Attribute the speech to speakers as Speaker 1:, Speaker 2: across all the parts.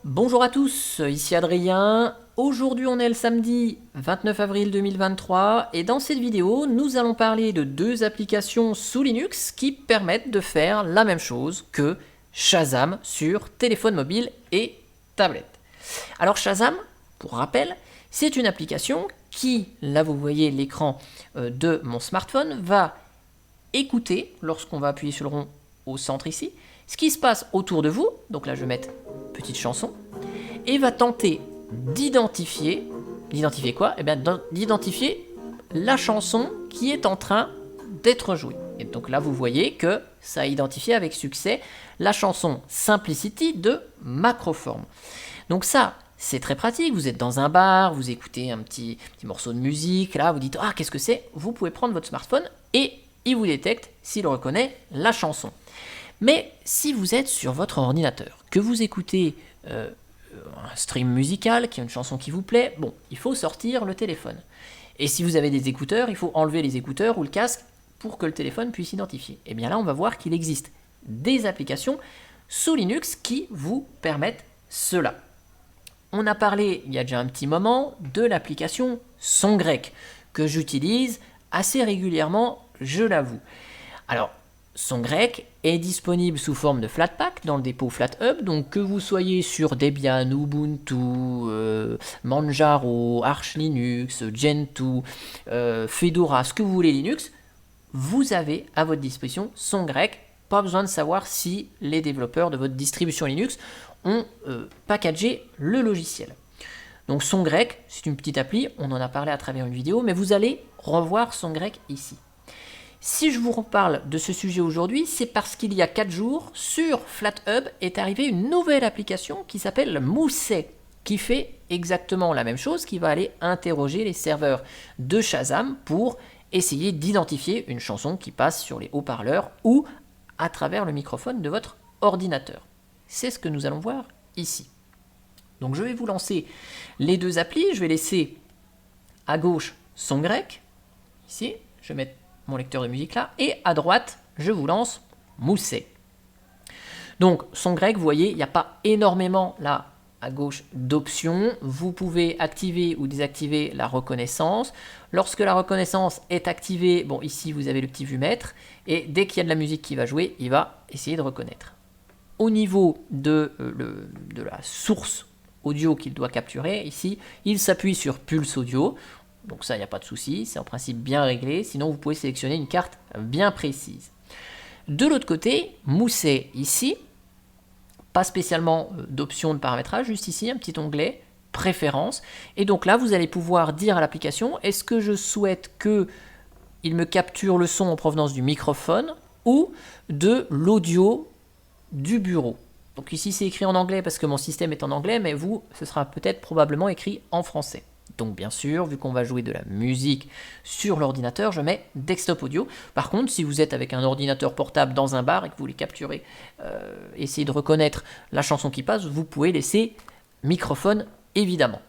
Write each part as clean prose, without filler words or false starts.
Speaker 1: Bonjour à tous, ici Adrien. Aujourd'hui on est le samedi 29 avril 2023 et dans cette vidéo nous allons parler de deux applications sous Linux qui permettent de faire la même chose que Shazam sur téléphone mobile et tablette. Alors Shazam, pour rappel, c'est une application qui, là vous voyez l'écran de mon smartphone, va écouter lorsqu'on va appuyer sur le rond au centre ici, ce qui se passe autour de vous, donc là je vais mettre petite chanson, et va tenter d'identifier quoi? Eh bien d'identifier la chanson qui est en train d'être jouée. Et donc là vous voyez que ça a identifié avec succès la chanson Simplicity de Macroform. Donc ça, c'est très pratique, vous êtes dans un bar, vous écoutez un petit morceau de musique, là vous dites « Ah, qu'est-ce que c'est ?» Vous pouvez prendre votre smartphone et il vous détecte s'il reconnaît la chanson. Mais si vous êtes sur votre ordinateur, que vous écoutez un stream musical, qui est une chanson qui vous plaît, bon, il faut sortir le téléphone. Et si vous avez des écouteurs, il faut enlever les écouteurs ou le casque pour que le téléphone puisse identifier. Et bien là, on va voir qu'il existe des applications sous Linux qui vous permettent cela. On a parlé, il y a déjà un petit moment, de l'application SongRec, que j'utilise assez régulièrement, je l'avoue. Alors, SongRec est disponible sous forme de Flatpak dans le dépôt FlatHub, donc que vous soyez sur Debian, Ubuntu, Manjaro, Arch Linux, Gentoo, Fedora, ce que vous voulez Linux, vous avez à votre disposition SongRec. Pas besoin de savoir si les développeurs de votre distribution Linux ont packagé le logiciel. Donc SongRec, c'est une petite appli, on en a parlé à travers une vidéo, mais vous allez revoir SongRec ici. Si je vous reparle de ce sujet aujourd'hui, c'est parce qu'il y a 4 jours, sur FlatHub est arrivée une nouvelle application qui s'appelle Mousset, qui fait exactement la même chose, qui va aller interroger les serveurs de Shazam pour essayer d'identifier une chanson qui passe sur les haut-parleurs ou à travers le microphone de votre ordinateur. C'est ce que nous allons voir ici. Donc je vais vous lancer les deux applis, je vais laisser à gauche SongRec, ici, je vais mettre mon lecteur de musique là, et à droite, je vous lance Mousset. Donc, SongRec, vous voyez, il n'y a pas énormément là à gauche d'options. Vous pouvez activer ou désactiver la reconnaissance. Lorsque la reconnaissance est activée, bon, ici vous avez le petit vumètre, et dès qu'il y a de la musique qui va jouer, il va essayer de reconnaître. Au niveau de la source audio qu'il doit capturer, ici, il s'appuie sur Pulse Audio. Donc ça, il n'y a pas de souci, c'est en principe bien réglé, sinon vous pouvez sélectionner une carte bien précise. De l'autre côté, Mousset ici, pas spécialement d'option de paramétrage, juste ici un petit onglet préférences, et donc là vous allez pouvoir dire à l'application, est-ce que je souhaite qu'il me capture le son en provenance du microphone ou de l'audio du bureau. Donc ici c'est écrit en anglais parce que mon système est en anglais, mais vous, ce sera peut-être probablement écrit en français. Donc bien sûr, vu qu'on va jouer de la musique sur l'ordinateur, je mets desktop audio. Par contre, si vous êtes avec un ordinateur portable dans un bar et que vous voulez capturer, essayer de reconnaître la chanson qui passe, vous pouvez laisser microphone évidemment.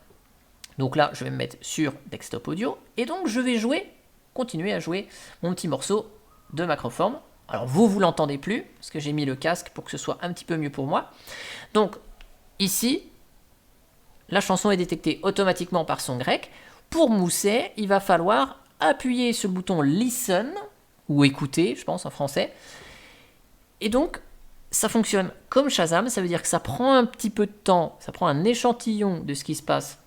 Speaker 1: Donc là, je vais me mettre sur desktop audio et donc je vais continuer à jouer mon petit morceau de Macroform. Alors vous l'entendez plus parce que j'ai mis le casque pour que ce soit un petit peu mieux pour moi. Donc ici, la chanson est détectée automatiquement par SongRec. Pour Mousset, il va falloir appuyer sur le bouton Listen, ou écouter, je pense en français. Et donc, ça fonctionne comme Shazam, ça veut dire que ça prend un petit peu de temps, ça prend un échantillon de ce qui se passe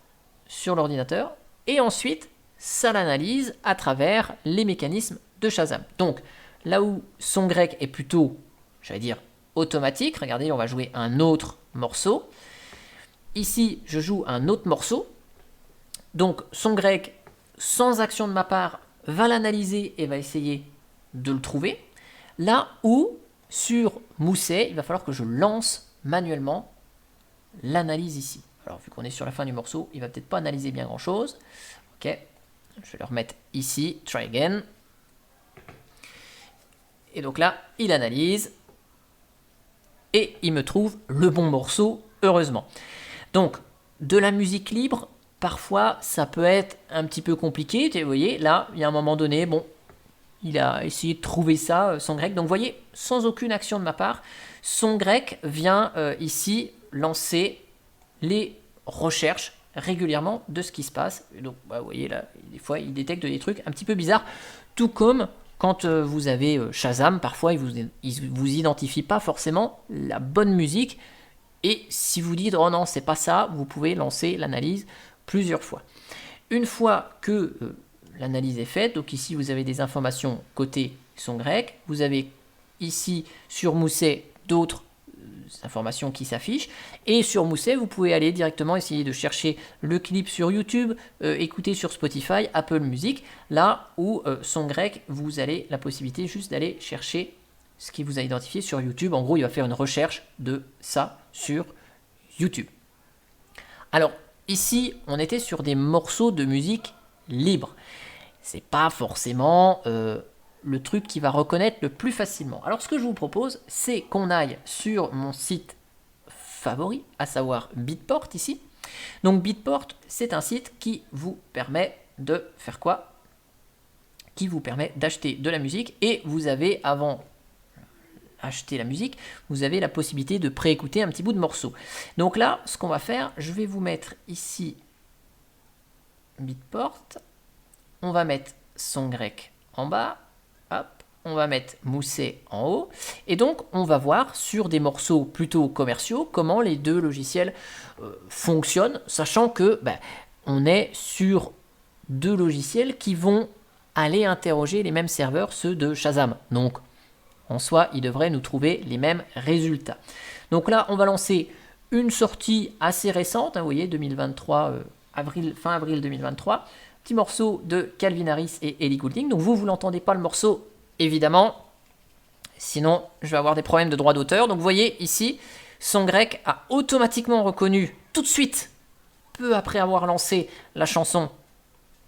Speaker 1: sur l'ordinateur, et ensuite, ça l'analyse à travers les mécanismes de Shazam. Donc, là où SongRec est plutôt, j'allais dire, automatique, regardez, on va jouer un autre morceau. Ici, je joue un autre morceau. Donc, SongRec, sans action de ma part, va l'analyser et va essayer de le trouver. Là où, sur Mousset, il va falloir que je lance manuellement l'analyse ici. Alors, vu qu'on est sur la fin du morceau, il va peut-être pas analyser bien grand-chose. Ok, je vais le remettre ici, try again. Et donc là, il analyse. Et il me trouve le bon morceau, heureusement. Donc, de la musique libre, parfois, ça peut être un petit peu compliqué. Vous voyez, là, il y a un moment donné, bon, il a essayé de trouver ça, SongRec. Donc, vous voyez, sans aucune action de ma part, SongRec vient ici lancer les recherches régulièrement de ce qui se passe. Donc, vous voyez là, des fois, il détecte des trucs un petit peu bizarres, tout comme quand vous avez Shazam, parfois, il vous identifie pas forcément la bonne musique. Et si vous dites, oh non, c'est pas ça, vous pouvez lancer l'analyse plusieurs fois. Une fois que l'analyse est faite, donc ici, vous avez des informations côté son grec, vous avez ici sur Mousset d'autres informations qui s'affichent, et sur Mousset vous pouvez aller directement essayer de chercher le clip sur YouTube, écouter sur Spotify, Apple Music, là où son grec, vous avez la possibilité juste d'aller chercher ce qui vous a identifié sur YouTube. En gros, il va faire une recherche de ça sur YouTube. Alors ici, on était sur des morceaux de musique libre. C'est pas forcément le truc qui va reconnaître le plus facilement. Alors ce que je vous propose, c'est qu'on aille sur mon site favori, à savoir Beatport ici. Donc Beatport, c'est un site qui vous permet de faire quoi? Qui vous permet d'acheter de la musique, et vous avez, avant acheter la musique, vous avez la possibilité de préécouter un petit bout de morceau. Donc là, ce qu'on va faire, je vais vous mettre ici Beatport, on va mettre son grec en bas, hop, on va mettre Mousset en haut, et donc on va voir sur des morceaux plutôt commerciaux comment les deux logiciels fonctionnent, sachant que on est sur deux logiciels qui vont aller interroger les mêmes serveurs, ceux de Shazam. Donc en soi, ils devraient nous trouver les mêmes résultats. Donc là, on va lancer une sortie assez récente, vous voyez, 2023, fin avril 2023, petit morceau de Calvin Harris et Ellie Goulding. Donc vous l'entendez pas le morceau, évidemment, sinon je vais avoir des problèmes de droit d'auteur. Donc vous voyez ici, son grec a automatiquement reconnu tout de suite, peu après avoir lancé la chanson,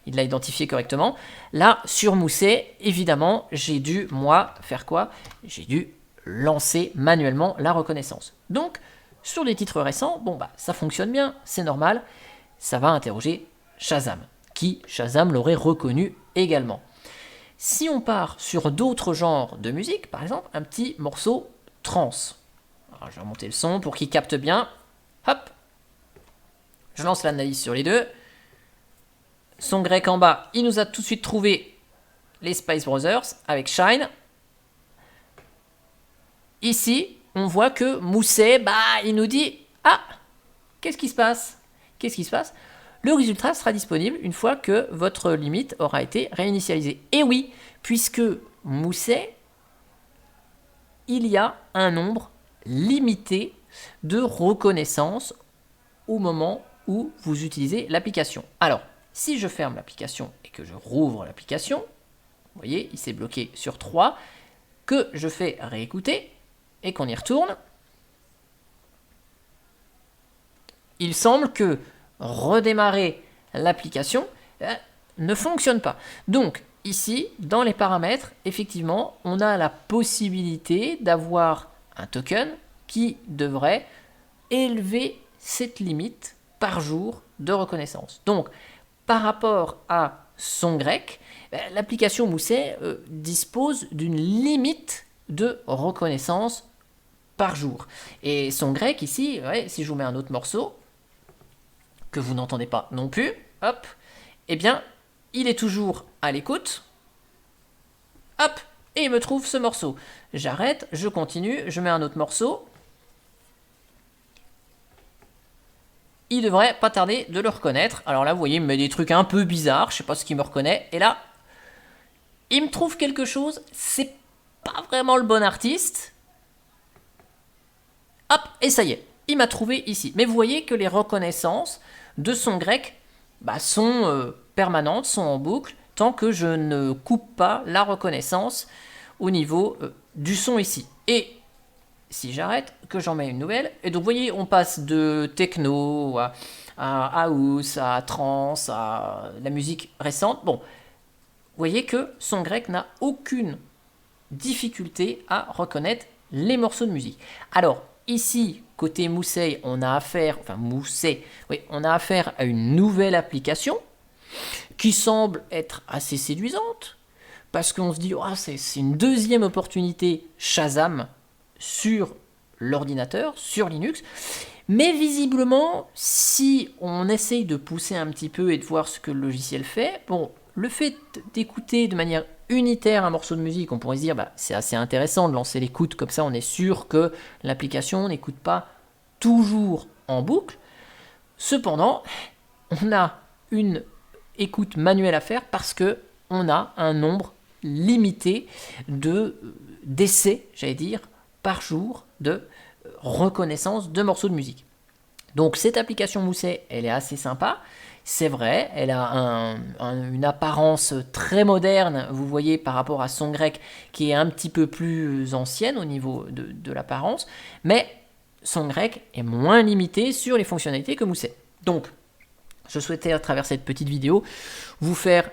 Speaker 1: il l'a identifié correctement. Là, sur Mousset, évidemment, j'ai dû, moi, faire quoi? J'ai dû lancer manuellement la reconnaissance. Donc, sur les titres récents, ça fonctionne bien, c'est normal. Ça va interroger Shazam, qui, Shazam, l'aurait reconnu également. Si on part sur d'autres genres de musique, par exemple, un petit morceau trance. Alors, je vais remonter le son pour qu'il capte bien. Hop. Je lance l'analyse sur les deux. Son grec en bas, il nous a tout de suite trouvé les Spice Brothers avec Shine. Ici, on voit que Mousset, il nous dit « Ah, qu'est-ce qui se passe ? Qu'est-ce qui se passe ?» Le résultat sera disponible une fois que votre limite aura été réinitialisée. Et oui, puisque Mousset, il y a un nombre limité de reconnaissance au moment où vous utilisez l'application. Alors, si je ferme l'application et que je rouvre l'application, vous voyez, il s'est bloqué sur 3, que je fais réécouter et qu'on y retourne, il semble que redémarrer l'application ne fonctionne pas. Donc, ici, dans les paramètres, effectivement, on a la possibilité d'avoir un token qui devrait élever cette limite par jour de reconnaissance. Donc, par rapport à son grec, l'application Mousset dispose d'une limite de reconnaissance par jour. Et son grec ici, si je vous mets un autre morceau, que vous n'entendez pas non plus, hop, eh bien, il est toujours à l'écoute, hop, et il me trouve ce morceau. J'arrête, je continue, je mets un autre morceau, il devrait pas tarder de le reconnaître. Alors là, vous voyez, il me met des trucs un peu bizarres, je sais pas ce qu'il me reconnaît, et là, il me trouve quelque chose, c'est pas vraiment le bon artiste, hop, et ça y est, il m'a trouvé ici. Mais vous voyez que les reconnaissances de son grec sont permanentes, sont en boucle, tant que je ne coupe pas la reconnaissance au niveau du son ici. Et si j'arrête, que j'en mets une nouvelle, et donc vous voyez, on passe de techno à house, à trance, à la musique récente. Bon, vous voyez que son grec n'a aucune difficulté à reconnaître les morceaux de musique. Alors, ici, côté Mousset, on a affaire à une nouvelle application qui semble être assez séduisante, parce qu'on se dit, c'est une deuxième opportunité Shazam sur l'ordinateur, sur Linux. Mais visiblement, si on essaye de pousser un petit peu et de voir ce que le logiciel fait, bon, le fait d'écouter de manière unitaire un morceau de musique, on pourrait se dire, bah, c'est assez intéressant de lancer l'écoute, comme ça on est sûr que l'application n'écoute pas toujours en boucle. Cependant, on a une écoute manuelle à faire parce que on a un nombre limité d'essais, j'allais dire, par jour de reconnaissance de morceaux de musique. Donc cette application Mousset, elle est assez sympa. C'est vrai, elle a une apparence très moderne, vous voyez, par rapport à SongGrec, qui est un petit peu plus ancienne au niveau de l'apparence, mais SongGrec est moins limité sur les fonctionnalités que Mousset. Donc, je souhaitais, à travers cette petite vidéo, vous faire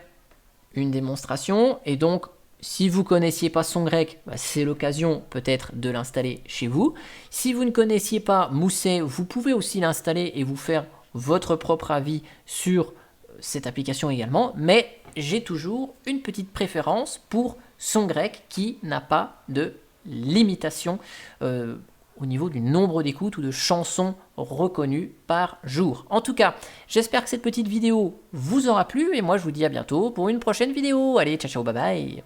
Speaker 1: une démonstration, et donc, si vous ne connaissiez pas SongGrec, bah, c'est l'occasion peut-être de l'installer chez vous. Si vous ne connaissiez pas Mousset, vous pouvez aussi l'installer et vous faire votre propre avis sur cette application également, mais j'ai toujours une petite préférence pour SongGrec qui n'a pas de limitation au niveau du nombre d'écoutes ou de chansons reconnues par jour. En tout cas, j'espère que cette petite vidéo vous aura plu et moi je vous dis à bientôt pour une prochaine vidéo. Allez, ciao ciao, bye bye.